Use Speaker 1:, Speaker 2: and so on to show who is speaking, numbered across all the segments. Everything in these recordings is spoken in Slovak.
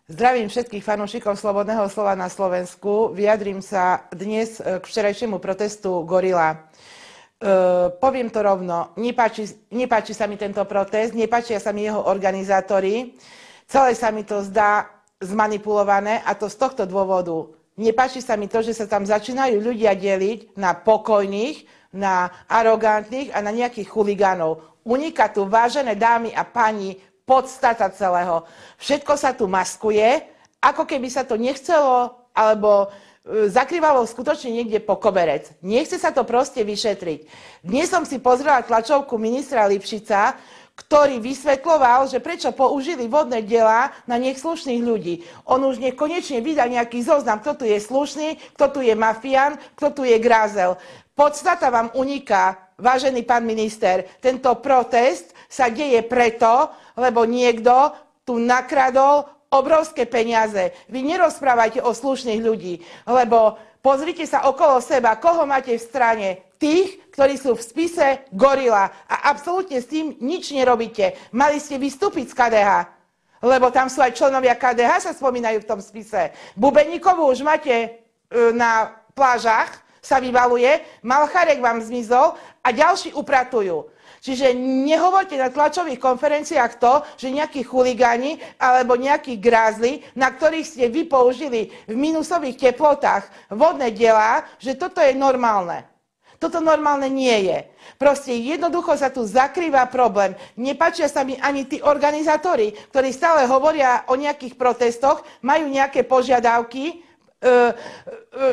Speaker 1: Zdravím všetkých fanúšikov Slobodného slova na Slovensku. Vyjadrím sa dnes k včerajšiemu protestu Gorila. Poviem to rovno, nepáči sa mi tento protest, nepáčia sa mi jeho organizátori. Celé sa mi to zdá zmanipulované, a to z tohto dôvodu. Nepáči sa mi to, že sa tam začínajú ľudia deliť na pokojných, na arogantných a na nejakých chuligánov. Uniká tu, vážené dámy a páni, podstata celého. Všetko sa tu maskuje, ako keby sa to nechcelo, alebo zakrývalo skutočne niekde po koberec. Nechce sa to proste vyšetriť. Dnes som si pozrela tlačovku ministra Lipšica, ktorý vysvetľoval, že prečo použili vodné diela na nech slušných ľudí. On už nekonečne vydá nejaký zoznam, kto tu je slušný, kto tu je mafián, kto tu je grázel. Podstata vám uniká, vážený pán minister. Tento protest sa deje preto, lebo niekto tu nakradol obrovské peniaze. Vy nerozprávajte o slušných ľudí, lebo pozrite sa okolo seba, koho máte v strane. Tých, ktorí sú v spise Gorila a absolútne s tým nič nerobíte. Mali ste vystúpiť z KDH, lebo tam sú aj členovia KDH, sa spomínajú v tom spise. Bubeníkovú už máte na plážach, sa vyvaluje, Malcharek vám zmizol a ďalší upratujú. Čiže nehovorte na tlačových konferenciách to, že nejakí chuligáni alebo nejakí grázli, na ktorých ste vy použili v minusových teplotách vodné diela, že toto je normálne. Toto normálne nie je. Proste jednoducho sa tu zakrýva problém. Nepáčia sa mi ani tí organizátori, ktorí stále hovoria o nejakých protestoch, majú nejaké požiadavky,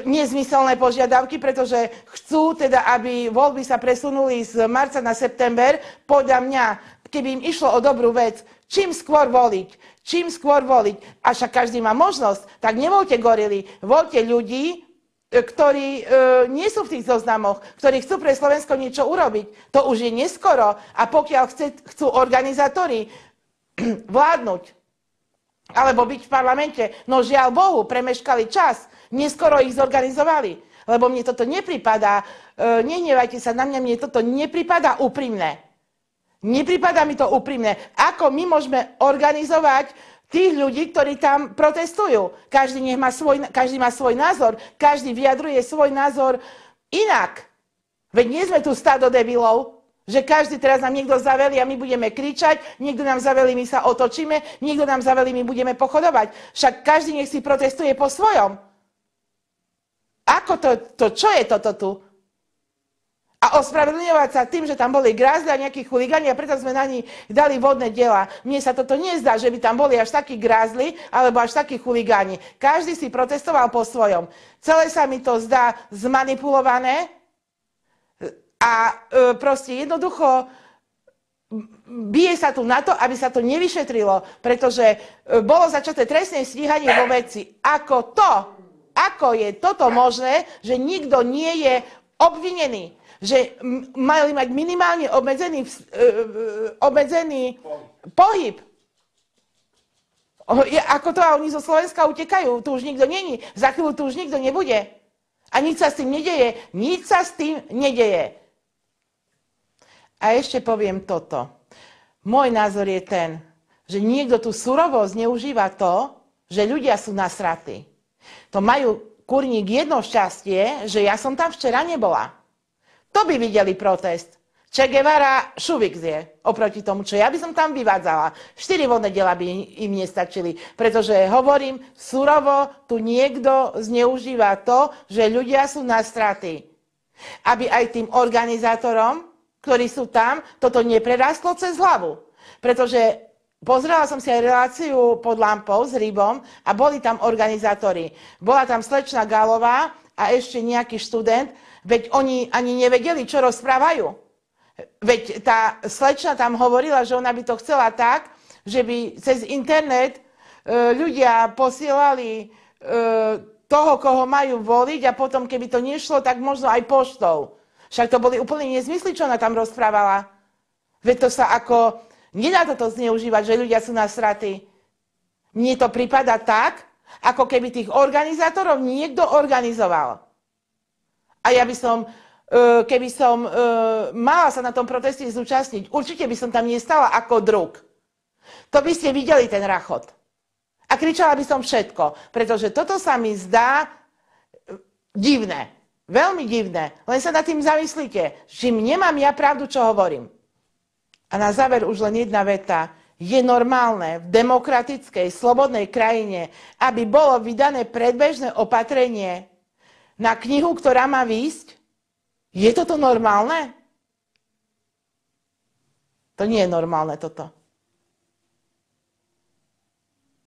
Speaker 1: nezmyselné požiadavky, pretože chcú teda, aby voľby sa presunuli z marca na september. Podľa mňa, keby im išlo o dobrú vec, čím skôr voliť, a však každý má možnosť, tak nevoľte gorily, voľte ľudí, ktorí nie sú v tých zoznamoch, ktorí chcú pre Slovensko niečo urobiť. To už je neskoro, a pokiaľ chcú organizátori vládnuť, alebo byť v parlamente, no žiaľ Bohu, premeškali čas, neskoro ich zorganizovali, lebo mne toto nepripadá, nehnevajte sa na mňa, mne toto nepripadá úprimné. Nepripadá mi to úprimné. Ako my môžeme organizovať tých ľudí, ktorí tam protestujú? Každý má svoj názor, každý vyjadruje svoj názor inak. Veď nie sme tu stádo debilov, že každý teraz nám niekto zavelí a my budeme kričať, niekto nám zavelí, my sa otočíme, niekto nám zavelí, my budeme pochodovať. Však každý nech si protestuje po svojom. Ako čo je toto tu? A ospravedlňovať sa tým, že tam boli grázli a nejakí chuligáni a preto sme na nich dali vodné diela. Mne sa toto nezdá, že by tam boli až takí grázli alebo až takí chuligáni. Každý si protestoval po svojom. Celé sa mi to zdá zmanipulované. A proste jednoducho bije sa tu na to, aby sa to nevyšetrilo, pretože bolo začaté trestné stíhanie vo veci. Ako je toto možné, že nikto nie je obvinený, že mali mať minimálne obmedzený pohyb. Ako to, a oni zo Slovenska utekajú, tu už nikto není, za chvíľu tu už nikto nebude. A nič sa s tým nedeje. A ešte poviem toto. Môj názor je ten, že niekto tu surovo zneužíva to, že ľudia sú nasratí. To majú, kurník, jedno šťastie, že ja som tam včera nebola. To by videli protest. Che Guevara šuvik zje oproti tomu, čo ja by som tam vyvádzala. 4 vodné diela by im nestačili, pretože hovorím, surovo tu niekto zneužíva to, že ľudia sú nasratí. Aby aj tým organizátorom, ktorí sú tam, toto neprerastlo cez hlavu. Pretože pozrela som si aj reláciu Pod lampou s Rybom a boli tam organizátori. Bola tam slečna Gálová a ešte nejaký študent, veď oni ani nevedeli, čo rozprávajú. Veď tá slečna tam hovorila, že ona by to chcela tak, že by cez internet ľudia posielali toho, koho majú voliť, a potom, keby to nešlo, tak možno aj poštou. Však to boli úplne nezmysly, čo ona tam rozprávala. Veď to sa ako... Nedá toto zneužívať, že ľudia sú nasratí. Mne to pripadá tak, ako keby tých organizátorov niekto organizoval. A ja by som, keby som mala sa na tom proteste zúčastniť, určite by som tam nestala ako druk. To by ste videli ten rachot. A kričala by som všetko, pretože toto sa mi zdá divné. Veľmi divné. Len sa nad tým zamyslíte, čím nemám ja pravdu, čo hovorím. A na záver už len jedna veta. Je normálne v demokratickej, slobodnej krajine, aby bolo vydané predbežné opatrenie na knihu, ktorá má výjsť? Je toto normálne? To nie je normálne toto.